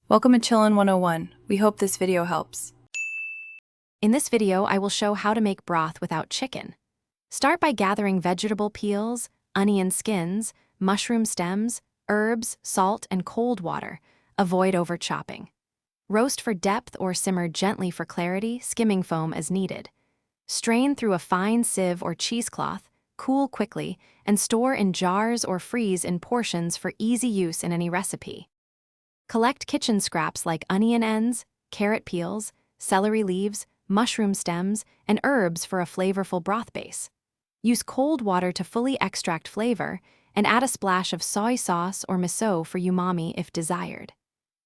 Welcome to Chillin' 101. We hope this video helps. In this video, I will show how to make broth without chicken. Start by gathering vegetable peels, onion skins, mushroom stems, herbs, salt, and cold water. Avoid over-chopping. Roast for depth or simmer gently for clarity, skimming foam as needed. Strain through a fine sieve or cheesecloth, cool quickly, and store in jars or freeze in portions for easy use in any recipe. Collect kitchen scraps like onion ends, carrot peels, celery leaves, mushroom stems, and herbs for a flavorful broth base. Use cold water to fully extract flavor, and add a splash of soy sauce or miso for umami if desired.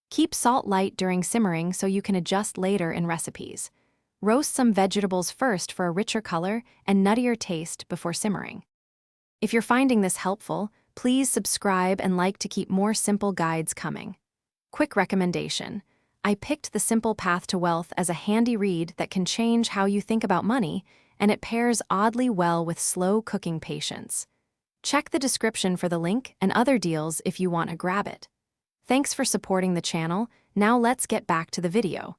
Keep salt light during simmering so you can adjust later in recipes. Roast some vegetables first for a richer color and nuttier taste before simmering. If you're finding this helpful, please subscribe and like to keep more simple guides coming. Quick recommendation. I picked The Simple Path to Wealth as a handy read that can change how you think about money, and it pairs oddly well with slow cooking patience. Check the description for the link and other deals if you want to grab it. Thanks for supporting the channel. Now let's get back to the video.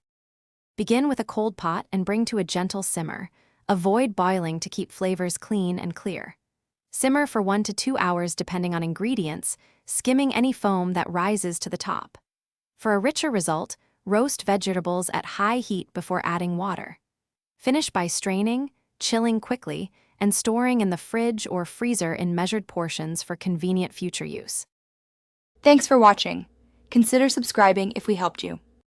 Begin with a cold pot and bring to a gentle simmer. Avoid boiling to keep flavors clean and clear. Simmer for 1 to 2 hours depending on ingredients, skimming any foam that rises to the top. For a richer result, roast vegetables at high heat before adding water. Finish by straining, chilling quickly, and storing in the fridge or freezer in measured portions for convenient future use. Thanks for watching. Consider subscribing if we helped you.